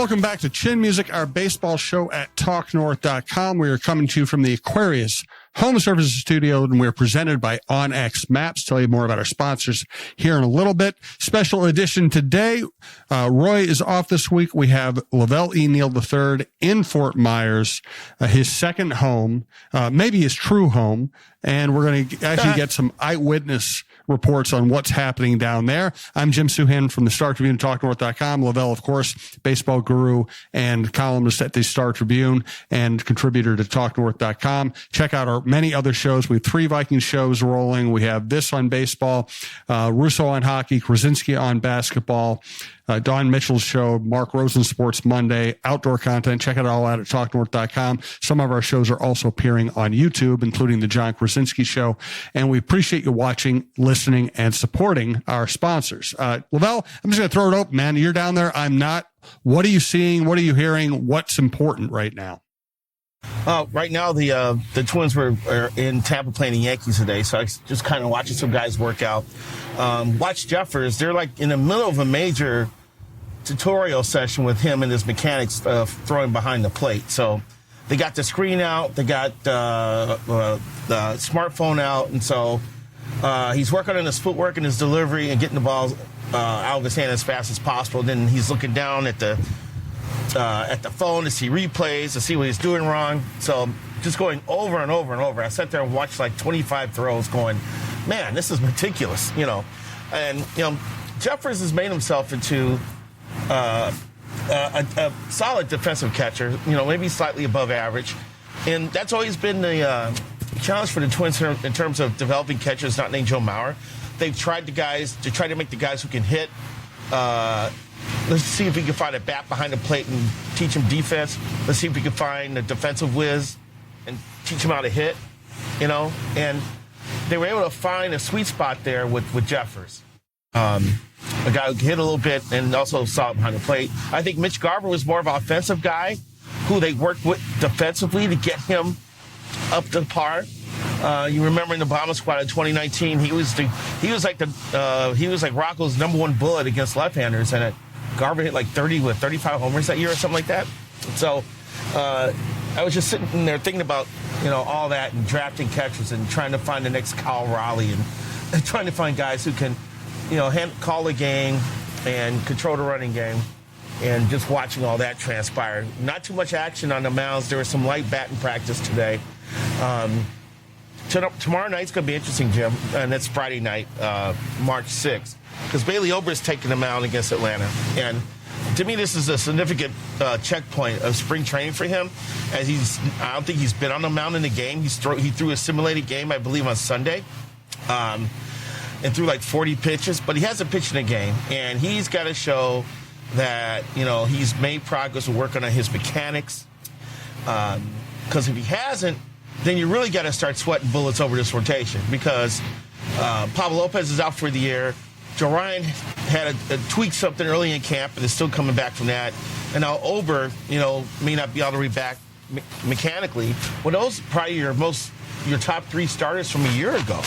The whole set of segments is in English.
Welcome back to Chin Music, our baseball show at TalkNorth.com. We are coming to you from the Aquarius Home Services Studio, and we're presented by OnX Maps. Tell you more about our sponsors here in a little bit. Special edition today. Roy is off this week. We have LaVelle E. Neal III in Fort Myers, his second home, maybe his true home. And we're going to actually get some eyewitness reports on what's happening down there. I'm Jim Souhan from the Star Tribune, TalkNorth.com. LaVelle, of course, baseball guru and columnist at the Star Tribune and contributor to TalkNorth.com. Check out our many other shows. We have 3 Viking shows rolling. We have this on baseball, Russo on hockey, Krasinski on basketball, Don Mitchell's show, Mark Rosen Sports Monday, outdoor content. Check it all out at TalkNorth.com. Some of our shows are also appearing on YouTube, including the John Krasinski show. And we appreciate you watching, listening, and supporting our sponsors. LaVelle, I'm just going to throw it open, man. You're down there. I'm not. What are you seeing? What are you hearing? What's important right now? Right now, the Twins are in Tampa playing the Yankees today, so I just kind of watching some guys work out. Watch Jeffers. They're like in the middle of a major tutorial session with him and his mechanics throwing behind the plate. So they got the screen out, they got the smartphone out, and so he's working on his footwork and his delivery and getting the ball out of his hand as fast as possible. Then he's looking down at the phone to see replays, to see what he's doing wrong. So just going over and over and over. I sat there and watched like 25 throws going, man, this is meticulous, you know. And, you know, Jeffers has made himself into a solid defensive catcher, you know, maybe slightly above average. And that's always been the challenge for the Twins in terms of developing catchers not named Joe Mauer. They've tried to make the guys who can hit. Let's see if we can find a bat behind the plate and teach him defense. Let's see if we can find a defensive whiz and teach him how to hit, you know. And they were able to find a sweet spot there with Jeffers. A guy who could hit a little bit and also solid behind the plate. I think Mitch Garver was more of an offensive guy who they worked with defensively to get him up to par. You remember in the Bomber Squad in 2019, he was like Rocco's number 1 bullet against left-handers, and Garver hit like 35 homers that year or something like that. So I was just sitting there thinking about, you know, all that and drafting catchers and trying to find the next Kyle Raleigh and trying to find guys who can, you know, call a game and control the running game, and just watching all that transpire. Not too much action on the mounds. There was some light batting practice today. Tomorrow night's going to be interesting, Jim, and it's Friday night, March 6th, because Bailey Ober's taking the mound against Atlanta. And to me, this is a significant checkpoint of spring training for him, as I don't think he's been on the mound in the game. He threw a simulated game, I believe, on Sunday, and threw like 40 pitches, but he hasn't pitched in a game, and he's got to show that, you know, he's made progress with working on his mechanics, because if he hasn't, then you really got to start sweating bullets over this rotation, because Pablo Lopez is out for the year. Joe Ryan had a tweak something early in camp and is still coming back from that. And now Ober, you know, may not be all the way back mechanically. Well, those are probably your top 3 starters from a year ago.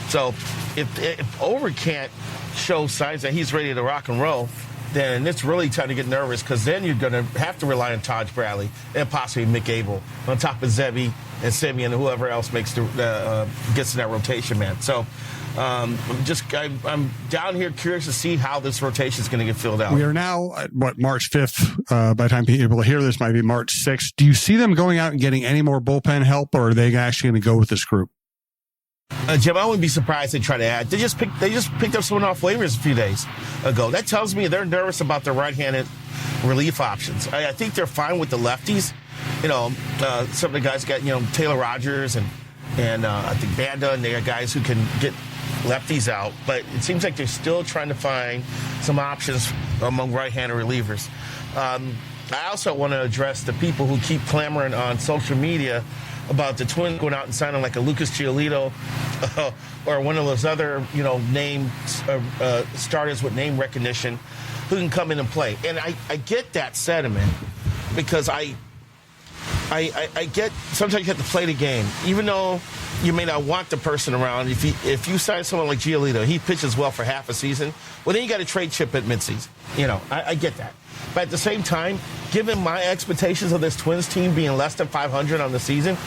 So if Ober can't show signs that he's ready to rock and roll, then it's really time to get nervous, because then you're going to have to rely on Taj Bradley and possibly Mick Abel on top of Zebby and Simeon and whoever else gets in that rotation, man. So I'm down here curious to see how this rotation is going to get filled out. We are now at, March 5th. By the time people hear this, might be March 6th. Do you see them going out and getting any more bullpen help, or are they actually going to go with this group? Jim, I wouldn't be surprised they try to add. They just picked up someone off waivers a few days ago. That tells me they're nervous about their right-handed relief options. I think they're fine with the lefties. You know, some of the guys got, you know, Taylor Rogers and I think Banda, and they got guys who can get lefties out. But it seems like they're still trying to find some options among right-handed relievers. I also want to address the people who keep clamoring on social media about the Twins going out and signing like a Lucas Giolito or one of those other, you know, named starters with name recognition who can come in and play. And I get that sentiment, because I get sometimes you have to play the game, even though you may not want the person around. If you sign someone like Giolito, he pitches well for half a season. Well, then you got to trade Chip at midseason. I get that. But at the same time, given my expectations of this Twins team being less than 500 on the season,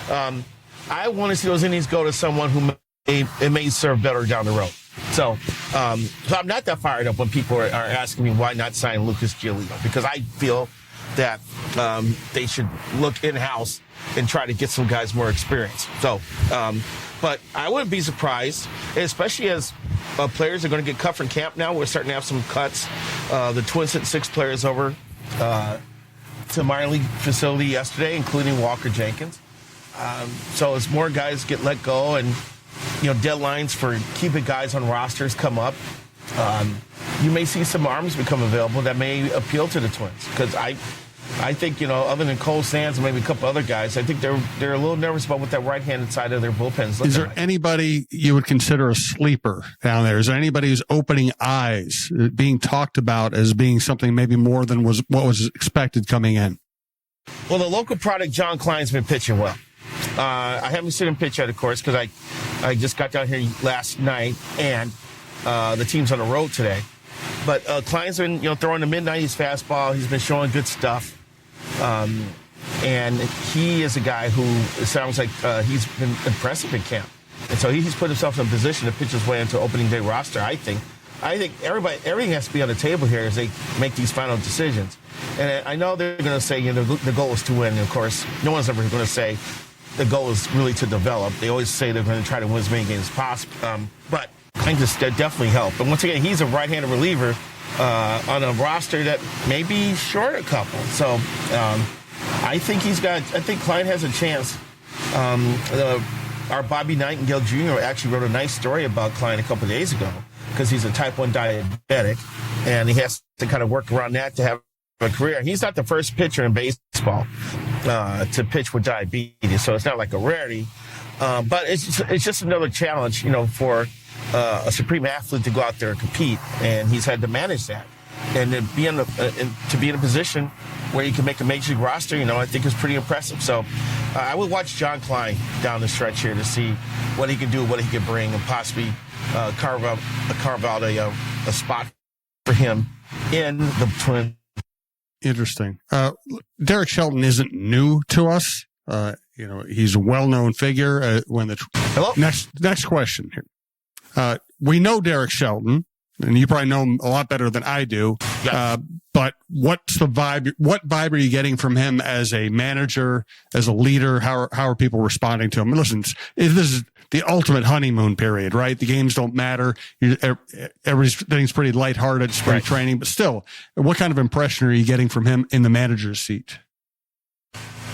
I want to see those innings go to someone who may serve better down the road. So I'm not that fired up when people are asking me why not sign Lucas Giolito, because I feel that they should look in-house and try to get some guys more experience. So, but I wouldn't be surprised, especially as players are going to get cut from camp now. We're starting to have some cuts. The Twins sent 6 players over to minor league facility yesterday, including Walker Jenkins. So as more guys get let go and, deadlines for keeping guys on rosters come up, you may see some arms become available that may appeal to the Twins. Because I think, other than Cole Sands and maybe a couple other guys, I think they're a little nervous about what that right-handed side of their bullpen is looking like. Is there anybody you would consider a sleeper down there? Is there anybody who's opening eyes, being talked about as being something maybe more than what was expected coming in? Well, the local product, John Klein's been pitching well. I haven't seen him pitch yet, of course, because I just got down here last night, and the team's on the road today. But Klein's been, throwing the mid-90s fastball. He's been showing good stuff. And he is a guy who, it sounds like he's been impressive in camp. And so he's put himself in a position to pitch his way into opening day roster, I think. Everything has to be on the table here as they make these final decisions. And I know they're going to say, the goal is to win. And of course, no one's ever going to say the goal is really to develop. They always say they're going to try to win as many games as possible. But I think this definitely helped. And once again, he's a right-handed reliever on a roster that may be short a couple. So I think Klein has a chance. Our Bobby Nightingale Jr. actually wrote a nice story about Klein a couple of days ago because he's a type 1 diabetic, and he has to kind of work around that to have a career. He's not the first pitcher in baseball to pitch with diabetes, so it's not like a rarity. But it's just another challenge, for a supreme athlete to go out there and compete, and he's had to manage that. And to be in a position where he can make a major league roster, I think is pretty impressive. So I would watch John Klein down the stretch here to see what he can do, what he can bring, and possibly carve out a spot for him in the Twins. Interesting. Derek Shelton isn't new to us. He's a well-known figure. Hello? Next question here. We know Derek Shelton, and you probably know him a lot better than I do. Yes. But what's the vibe? What vibe are you getting from him as a manager, as a leader? How are people responding to him? Listen, this is the ultimate honeymoon period, right? The games don't matter. Everything's pretty lighthearted, spring training, but still, what kind of impression are you getting from him in the manager's seat?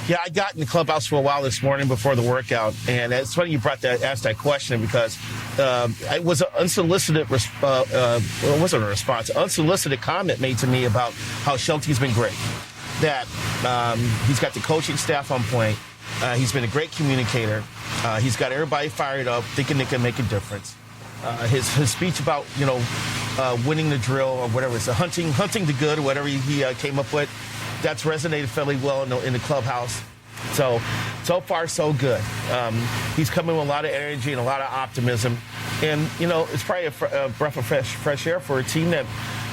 Yeah, I got in the clubhouse for a while this morning before the workout, and it's funny you asked that question because it was an unsolicited unsolicited comment made to me about how Shelty's been great. That he's got the coaching staff on point. He's been a great communicator. He's got everybody fired up, thinking they can make a difference. His speech about winning the drill or whatever it's hunting the good or whatever he came up with. That's resonated fairly well in the clubhouse. So far, so good. He's coming with a lot of energy and a lot of optimism. And, it's probably a breath of fresh air for a team that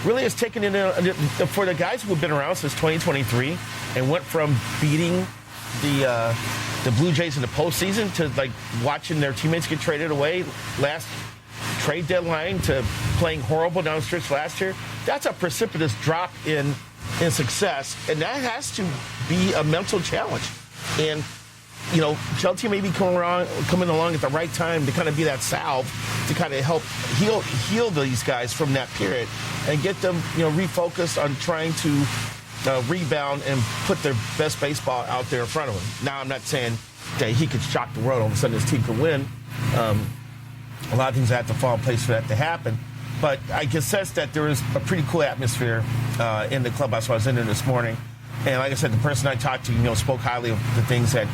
really has taken it for the guys who have been around since 2023 and went from beating the Blue Jays in the postseason to, watching their teammates get traded away last trade deadline to playing horrible down the stretch last year. That's a precipitous drop in success, and that has to be a mental challenge. And, Shelty may be coming along at the right time to kind of be that salve to kind of help heal these guys from that period and get them, refocused on trying to rebound and put their best baseball out there in front of them. Now, I'm not saying that he could shock the world. All of a sudden, his team could win. A lot of things have to fall in place for that to happen. But I can sense that there is a pretty cool atmosphere in the clubhouse. I was in there this morning. And like I said, the person I talked to, spoke highly of the things that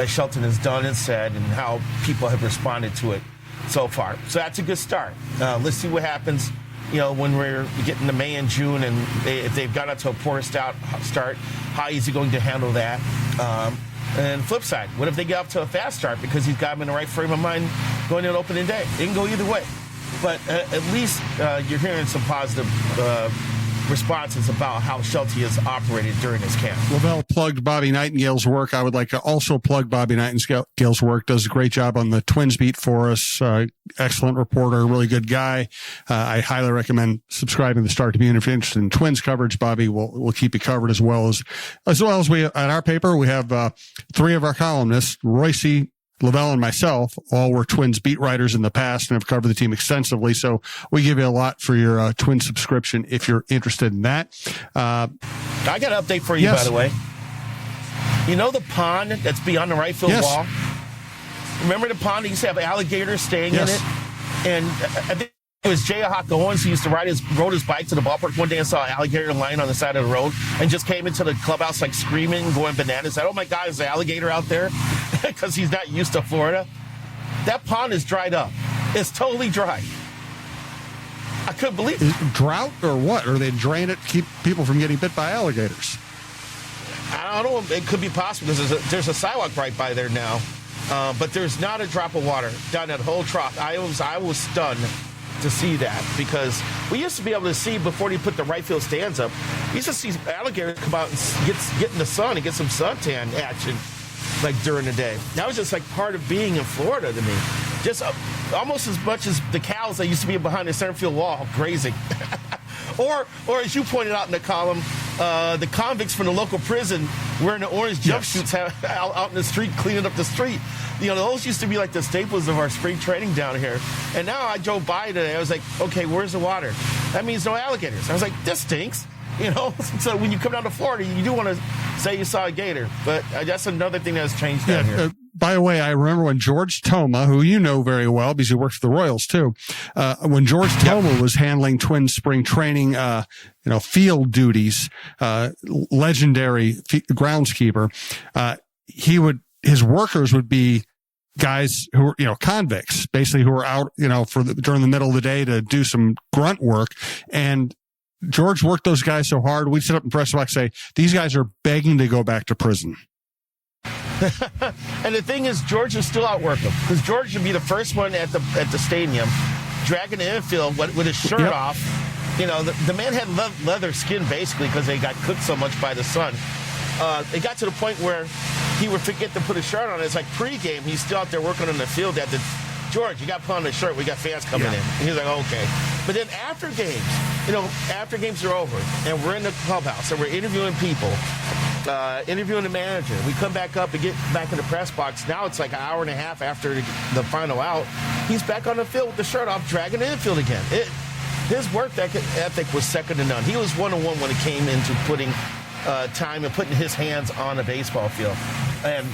Shelton has done and said and how people have responded to it so far. So that's a good start. Let's see what happens, when we're getting to May and June and if they've got out to a poor start, how is he going to handle that? And flip side, what if they get off to a fast start because he's got him in the right frame of mind going into opening day? It can go either way. But at least you're hearing some positive responses about how Schulte has operated during his camp. LaVelle plugged Bobby Nightingale's work. I would like to also plug Bobby Nightingale's work. Does a great job on the Twins beat for us. Excellent reporter, really good guy. I highly recommend subscribing to the Star Tribune if you're interested in Twins coverage. Bobby will keep you covered as well as we at our paper. We have 3 of our columnists, Royce, LaVelle, and myself, all were Twins beat writers in the past and have covered the team extensively. So we give you a lot for your Twins subscription if you're interested in that. I got an update for you, by the way. You know the pond that's beyond the right field wall? Remember the pond that used to have alligators staying in it? And I think it was Jayhawk Owens who used to rode his bike to the ballpark one day and saw an alligator lying on the side of the road and just came into the clubhouse like screaming, going bananas. Said, "Oh my God, there's an alligator out there," because he's not used to Florida. That pond is dried up. It's totally dry. I couldn't believe it. Drought or what? Or they drain it to keep people from getting bit by alligators? I don't know. It could be possible because there's a sidewalk right by there now. But there's not a drop of water down that whole trough. I was stunned to see that, because we used to be able to see before they put the right field stands up. We used to see alligators come out and get in the sun and get some suntan action like during the day. That was just like part of being in Florida to me. Just almost as much as the cows that used to be behind the center field wall grazing. Or as you pointed out in the column, the convicts from the local prison wearing the orange jumpsuits out in the street, cleaning up the street. You know, those used to be like the staples of our spring training down here. And now I drove by today. I was like, okay, where's the water? That means no alligators. I was like, this stinks. You know, so when you come down to Florida, you do want to say you saw a gator. But that's another thing that's changed down here. By the way, I remember when George Toma, who you know very well because he worked for the Royals too, when George Toma was handling Twins spring training, field duties, legendary groundskeeper, his workers would be guys who were, convicts, basically, who were out, during the middle of the day to do some grunt work. And George worked those guys so hard, we'd sit up in press box and say, these guys are begging to go back to prison. And the thing is, George is still out working, because George would be the first one at the stadium, dragging the infield with his shirt off. You know, the man had leather skin, basically, because they got cooked so much by the sun. It got to the point where he would forget to put a shirt on. It's like pregame, he's still out there working on the field. George, you got to put on the shirt. We got fans coming in. And he's like, okay. But then after games are over, and we're in the clubhouse, and we're interviewing people, interviewing the manager. We come back up and get back in the press box. Now it's like an hour and a half after the final out. He's back on the field with the shirt off, dragging the infield again. His work ethic was second to none. He was one-on-one when it came into putting time and putting his hands on a baseball field. And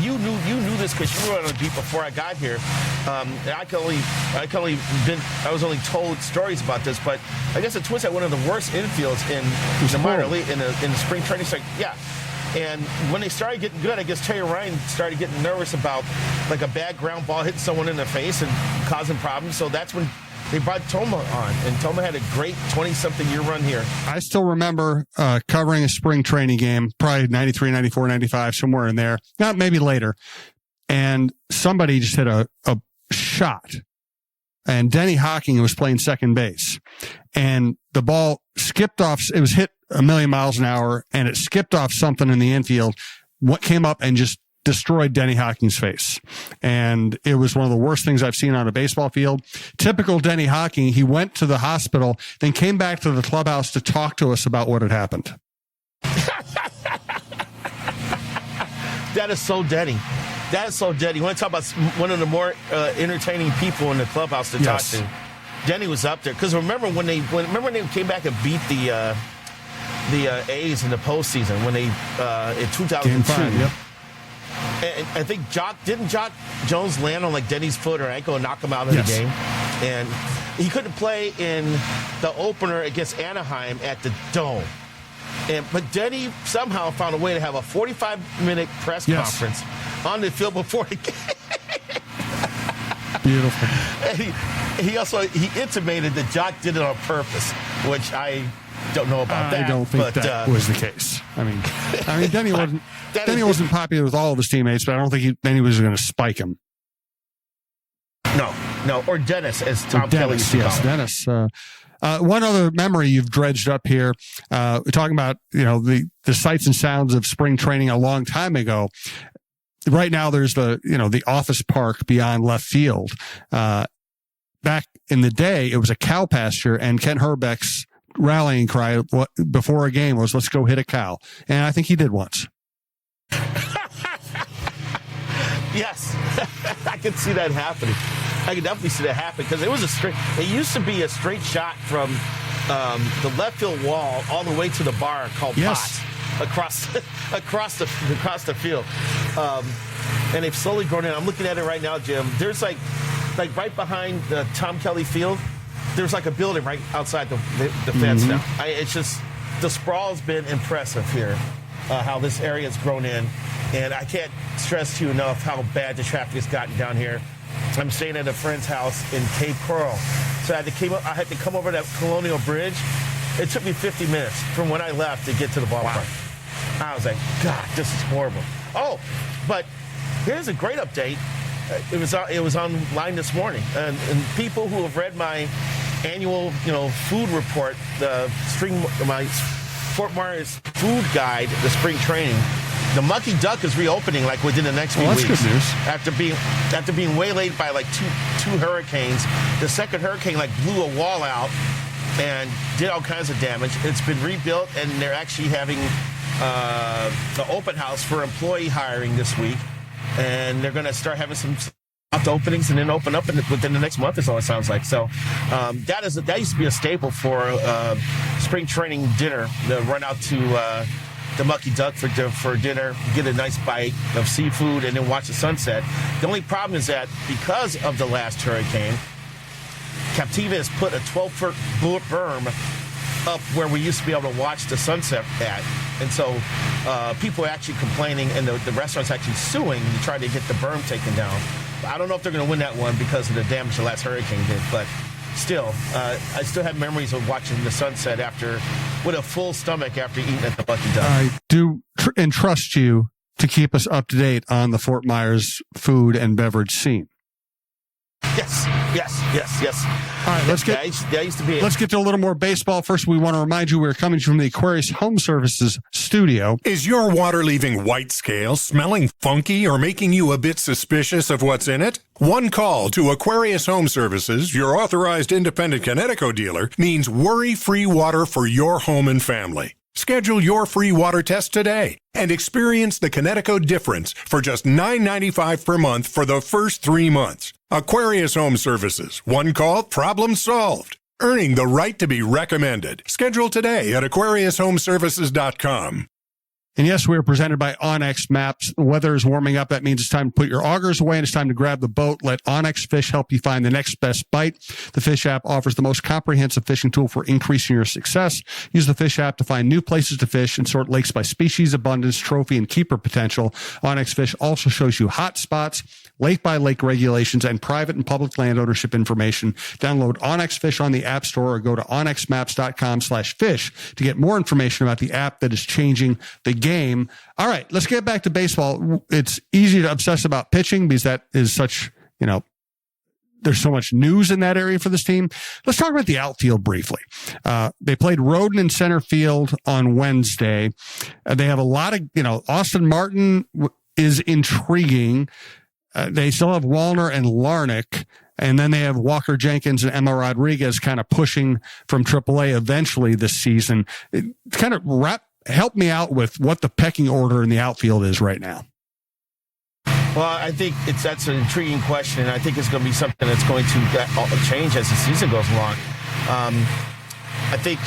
you knew this because you were on the beat before I got here. I was only told stories about this, but I guess the Twins had one of the worst infields in the minor league in the spring training cycle. Yeah. And when they started getting good, I guess Terry Ryan started getting nervous about like a bad ground ball hitting someone in the face and causing problems. So that's when they brought Toma on, and Toma had a great 20-something year run here. I still remember covering a spring training game, probably 93, 94, 95, somewhere in there, not maybe later, and somebody just hit a shot, and Denny Hocking was playing second base, and the ball skipped off. It was hit a million miles an hour, and it skipped off something in the infield. What came up and just destroyed Denny Hocking's face. And it was one of the worst things I've seen on a baseball field. Typical Denny Hocking, he went to the hospital, then came back to the clubhouse to talk to us about what had happened. That is so Denny. That is so Denny. You want to talk about one of the more entertaining people in the clubhouse to talk to? Denny was up there. Because remember when they came back and beat the A's in the postseason when they in 2002. Game 5, yep. And I think Jock Jones land on like Denny's foot or ankle and knock him out of the game. And he couldn't play in the opener against Anaheim at the Dome. But Denny somehow found a way to have a 45-minute press conference on the field before the game. Beautiful. And he intimated that Jock did it on purpose, which I don't know about that. I don't think that was the case. I mean, Denny wasn't popular with all of his teammates, but I don't think Denny was going to spike him. No, or Dennis, as Tom Kelly used to call him. Dennis. One other memory you've dredged up here, we're talking about, the sights and sounds of spring training a long time ago. Right now, there's the office park beyond left field. Back in the day, it was a cow pasture, and Ken Herbeck's rallying cry before a game was, "Let's go hit a cow." And I think he did once. Yes, I could see that happening. I could definitely see that happen because it used to be a straight shot from the left field wall all the way to the bar called Potts across the field. And they've slowly grown in. I'm looking at it right now, Jim. There's like right behind the Tom Kelly Field, there's like a building right outside the fence now. It's just, the sprawl has been impressive here, how this area has grown in. And I can't stress to you enough how bad the traffic has gotten down here. I'm staying at a friend's house in Cape Coral. So I had to come over that Colonial Bridge. It took me 50 minutes from when I left to get to the ballpark. Wow. I was like, God, this is horrible. Oh, but here's a great update. It was online this morning. And people who have read my annual, food report, my Fort Myers food guide, the spring training, the Mucky Duck is reopening like within the next few weeks. That's good news. After being waylaid by like two hurricanes, the second hurricane blew a wall out and did all kinds of damage. It's been rebuilt, and they're actually having the open house for employee hiring this week, and they're going to start having some openings and then open up within the next month or so, it sounds like. So that used to be a staple for spring training dinner. The run out to the Mucky Duck for dinner, get a nice bite of seafood, and then watch the sunset. The only problem is that because of the last hurricane, Captiva has put a 12-foot berm up where we used to be able to watch the sunset at. And so people are actually complaining, and the restaurant's actually suing to try to get the berm taken down. I don't know if they're going to win that one because of the damage the last hurricane did, but still, I still have memories of watching the sunset with a full stomach after eating at the Mucky Duck. I do entrust you to keep us up to date on the Fort Myers food and beverage scene. Yes. All right, let's get to a little more baseball. First, we want to remind you we're coming from the Aquarius Home Services studio. Is your water leaving white scale, smelling funky, or making you a bit suspicious of what's in it? One call to Aquarius Home Services, your authorized independent Connecticut dealer, means worry-free water for your home and family. Schedule your free water test today and experience the Connecticut difference for just $9.95 per month for the first 3 months. Aquarius Home Services. One call, problem solved. Earning the right to be recommended. Schedule today at AquariusHomeservices.com. And yes, we are presented by Onyx Maps. The weather is warming up. That means it's time to put your augers away and it's time to grab the boat. Let Onyx Fish help you find the next best bite. The Fish app offers the most comprehensive fishing tool for increasing your success. Use the Fish app to find new places to fish and sort lakes by species, abundance, trophy, and keeper potential. Onyx Fish also shows you hot spots, lake-by-lake regulations, and private and public land ownership information. Download Onyx Fish on the App Store or go to onyxmaps.com/fish to get more information about the app that is changing the game. All right, let's get back to baseball. It's easy to obsess about pitching because that is such, there's so much news in that area for this team. Let's talk about the outfield briefly. They played Roden in center field on Wednesday. They have a lot of, Austin Martin is intriguing. They still have Wallner and Larnick, and then they have Walker Jenkins and Emma Rodriguez kind of pushing from AAA eventually this season. Help me out with what the pecking order in the outfield is right now. Well, I think that's an intriguing question, and I think it's going to be something that's going to change as the season goes along. I think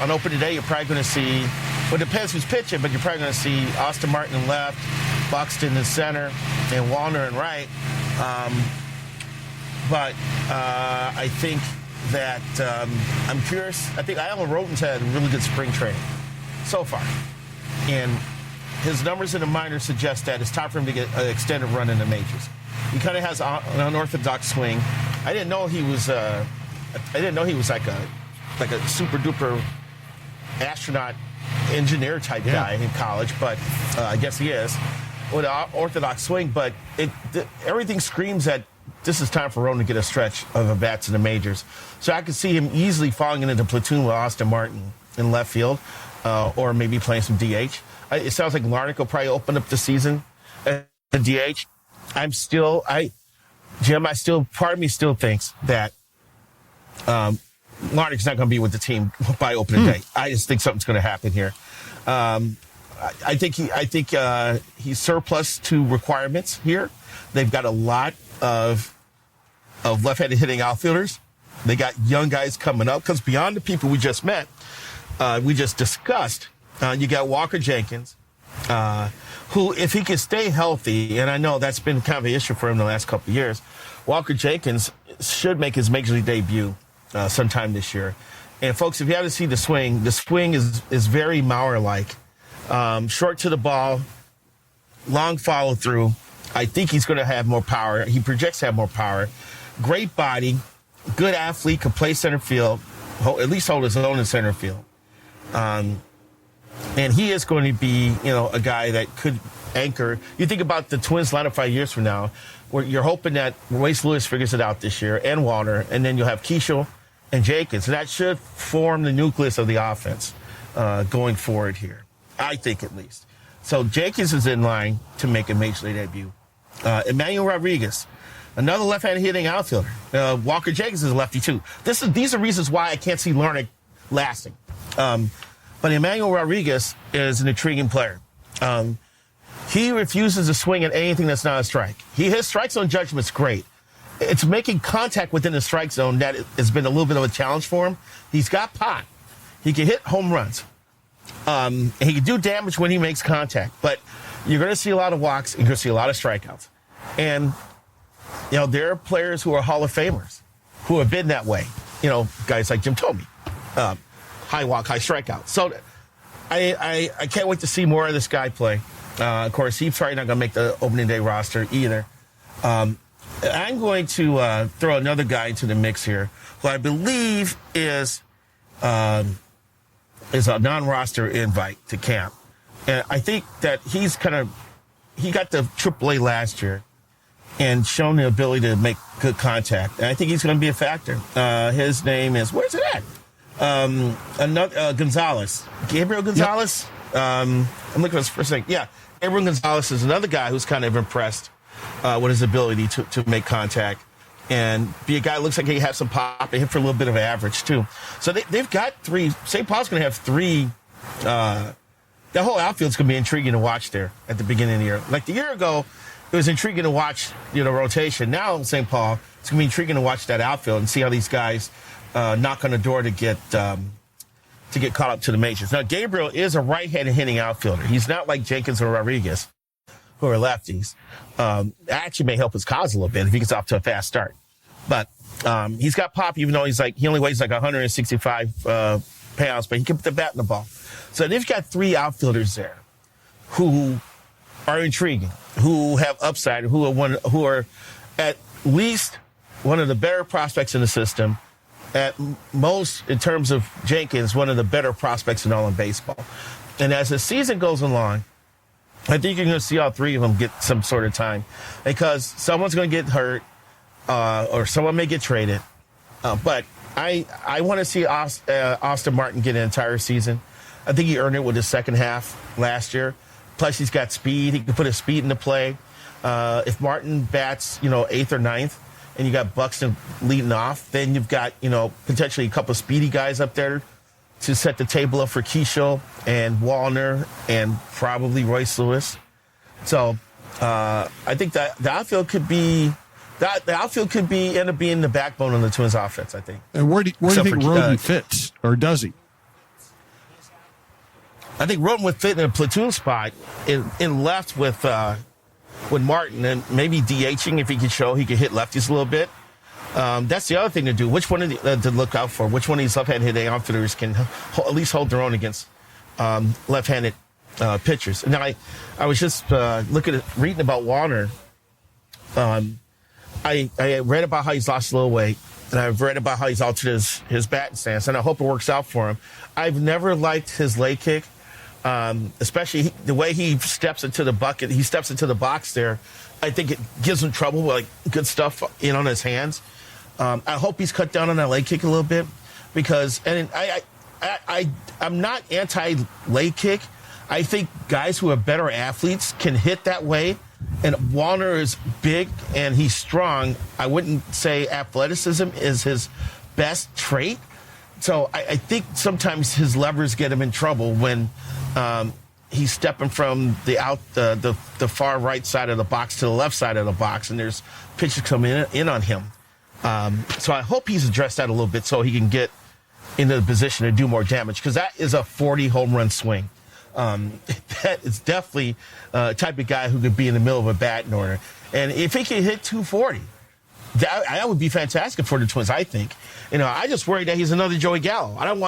on opening day, you're probably going to see, well, it depends who's pitching, but you're probably going to see Austin Martin in left, Buxton in center, and Wallner in right. But I think that I'm curious. I think Alan Roten's had a really good spring training so far. And his numbers in the minors suggest that it's time for him to get an extended run in the majors. He kind of has an unorthodox swing. I didn't know he was like a super duper astronaut engineer type guy in college, but I guess he is with an orthodox swing. But everything screams that this is time for Rowan to get a stretch of a bats in the majors. So I could see him easily falling into the platoon with Austin Martin in left field, or maybe playing some DH. It sounds like Larnach will probably open up the season at DH. Jim, part of me still thinks that Larnach's not going to be with the team by opening day. I just think something's going to happen here. I think he's surplus to requirements here. They've got a lot of left-handed hitting outfielders. They got young guys coming up because beyond the people we just met, we just discussed, you got Walker Jenkins, who, if he can stay healthy, and I know that's been kind of an issue for him the last couple of years, Walker Jenkins should make his major league debut sometime this year. And folks, if you haven't seen the swing is very Mauer-like. Short to the ball, long follow through. I think he's going to have more power. He projects to have more power. Great body, good athlete, can play center field, at least hold his own in center field. And he is going to be, a guy that could anchor. You think about the Twins lineup 5 years from now, where you're hoping that Royce Lewis figures it out this year, and Warner, and then you'll have Keishel and Jenkins. And that should form the nucleus of the offense going forward here, I think at least. So Jenkins is in line to make a major league debut. Emmanuel Rodriguez, another left-handed hitting outfielder. Walker Jenkins is a lefty too. These are reasons why I can't see Larnach lasting. But Emmanuel Rodriguez is an intriguing player. He refuses to swing at anything that's not a strike. His strike zone judgment's great. It's making contact within the strike zone that has been a little bit of a challenge for him. He's got pop. He can hit home runs. And he can do damage when he makes contact. But you're going to see a lot of walks. You're going to see a lot of strikeouts. And, there are players who are Hall of Famers who have been that way. Guys like Jim Thome. High walk, high strikeout. So I can't wait to see more of this guy play. Of course, he's probably not going to make the opening day roster either. I'm going to throw another guy into the mix here, who I believe is a non-roster invite to camp. And I think that he got the AAA last year and shown the ability to make good contact. And I think he's going to be a factor. His name is, where's it at? Gonzalez. Gabriel Gonzalez? Yep. I'm looking at his first name. Yeah, Gabriel Gonzalez is another guy who's kind of impressed with his ability to make contact and be a guy that looks like he has some pop and hit for a little bit of average, too. So they've got three. St. Paul's going to have three. The whole outfield's going to be intriguing to watch there at the beginning of the year. Like the year ago, it was intriguing to watch, rotation. Now in St. Paul, it's going to be intriguing to watch that outfield and see how these guys knock on the door to get caught up to the majors. Now, Gabriel is a right-handed hitting outfielder. He's not like Jenkins or Rodriguez, who are lefties. That actually may help his cause a little bit if he gets off to a fast start. But he's got pop, even though he only weighs like 165 pounds, but he can put the bat in the ball. So they've got three outfielders there who are intriguing, who have upside, who are at least one of the better prospects in the system. At most, in terms of Jenkins, one of the better prospects in all of baseball. And as the season goes along, I think you're going to see all three of them get some sort of time because someone's going to get hurt or someone may get traded. But I want to see Austin Martin get an entire season. I think he earned it with his second half last year. Plus, he's got speed. He can put his speed into play. If Martin bats, 8th or 9th, and you got Buxton leading off, then you've got, potentially a couple of speedy guys up there to set the table up for Keishel and Wallner and probably Royce Lewis. So I think that the outfield could end up being the backbone of the Twins offense, I think. And where do you think Roden fits, or does he? I think Roden would fit in a platoon spot in left with Martin, and maybe DHing if he could show he could hit lefties a little bit. That's the other thing to do. Which one to look out for? Which one of these left-handed hitting outfielders can at least hold their own against left-handed pitchers? And I was just reading about Warner. I read about how he's lost a little weight. and I've read about how he's altered his batting stance, and I hope it works out for him. I've never liked his leg kick, especially the way he steps into the bucket. He steps into the box there. I think it gives him trouble with good stuff in on his hands. I hope he's cut down on that leg kick a little bit, because I'm not anti-leg kick. I think guys who are better athletes can hit that way. And Wallner is big and he's strong. I wouldn't say athleticism is his best trait. So I think sometimes his levers get him in trouble when he's stepping from the far right side of the box to the left side of the box, and there's pitches coming in on him. So I hope he's addressed that a little bit so he can get into the position to do more damage, because that is a 40 home run swing. That is definitely a type of guy who could be in the middle of a batting order. And if he can hit 240, that would be fantastic for the Twins, I think. I just worry that he's another Joey Gallo. I don't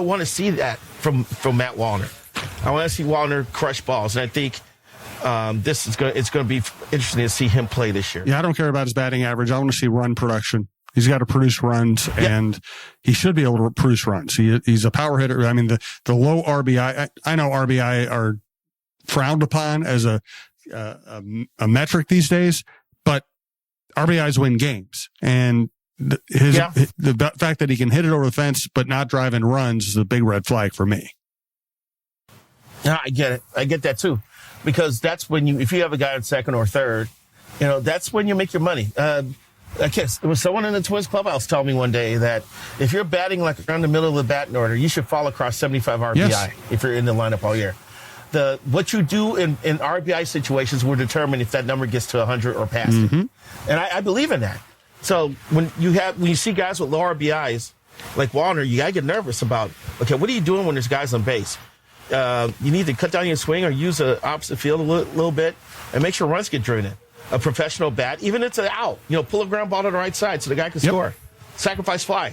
want to see that from Matt Wallner. I want to see Wallner crush balls, and I think it's going to be interesting to see him play this year. Yeah, I don't care about his batting average. I want to see run production. He's got to produce runs, and he should be able to produce runs. He's a power hitter. I mean, the low RBI, I know RBI are frowned upon as a metric these days, but RBIs win games. And the fact that he can hit it over the fence but not drive in runs is a big red flag for me. Yeah, I get it. I get that too, because that's when if you have a guy at second or third, that's when you make your money. I guess there was someone in the Twins clubhouse telling me one day that if you're batting around the middle of the batting order, you should fall across 75 RBI if you're in the lineup all year. What you do in RBI situations will determine if that number gets to 100 or past it. And I believe in that. So when you see guys with low RBIs like Wallner, you gotta get nervous about, okay, what are you doing when there's guys on base? You need to cut down your swing or use the opposite field a little bit and make sure runs get driven in. A professional bat, even if it's an out, pull a ground ball to the right side so the guy can score. Sacrifice fly,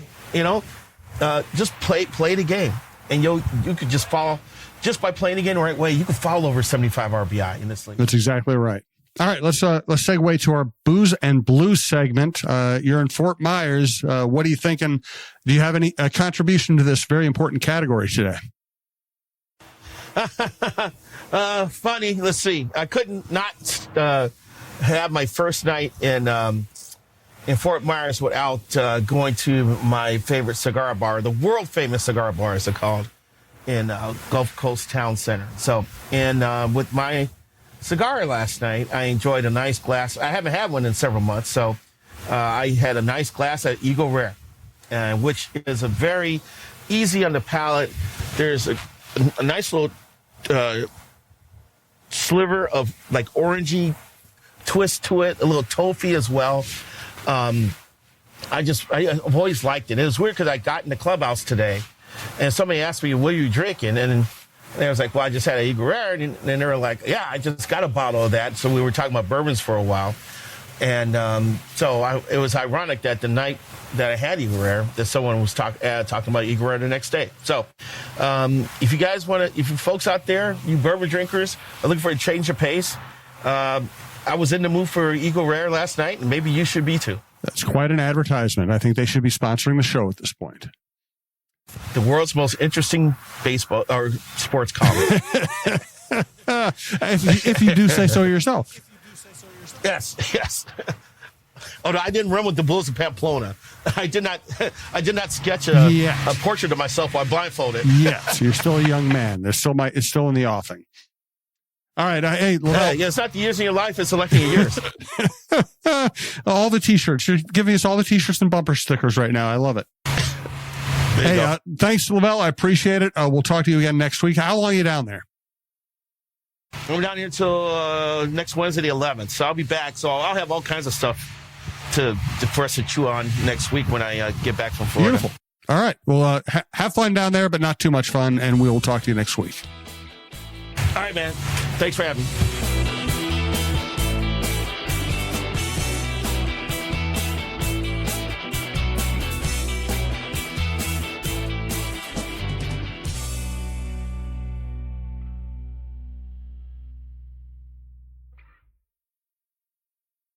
just play the game, and you could just follow. Just by playing the game the right way, you can fall over 75 RBI in this league. That's exactly right. All right, let's segue to our Booze and Blues segment. You're in Fort Myers. What are you thinking? Do you have any contribution to this very important category today? Funny. Let's see. I couldn't not have my first night in Fort Myers without going to my favorite cigar bar, the world famous cigar bar, as it's called, in Gulf Coast Town Center. So, and with my cigar last night, I enjoyed a nice glass. I haven't had one in several months, so I had a nice glass at Eagle Rare, which is a very easy on the palate. There's a nice little sliver of orangey twist to it, a little toffee as well. I've always liked it. It was weird because I got in the clubhouse today and somebody asked me, what are you drinking? And I was like, well, I just had an Eagle Rare. And they were like, yeah, I just got a bottle of that. So we were talking about bourbons for a while. And it was ironic that the night that I had Eagle Rare, that someone was talking about Eagle Rare the next day. So if you guys if you folks out there, you bourbon drinkers, are looking for a change of pace, I was in the mood for Eagle Rare last night, and maybe you should be too. That's quite an advertisement. I think they should be sponsoring the show at this point. The world's most interesting baseball or sports column. if you do say so yourself. Yes. Oh no, I didn't run with the Bulls of Pamplona. I did not sketch a portrait of myself while blindfolded. Yes, you're still a young man. It's still in the offing. All right. Hey, LaVelle. It's not the years in your life, it's selecting your years. All the T-shirts. You're giving us all the T-shirts and bumper stickers right now. I love it. Hey, thanks, LaVelle. I appreciate it. We'll talk to you again next week. How long are you down there? I'm down here until next Wednesday, the 11th. So I'll be back. So I'll have all kinds of stuff for us to chew on next week when I get back from Florida. Beautiful. All right. Well, have fun down there, but not too much fun. And we will talk to you next week. All right, man. Thanks for having me.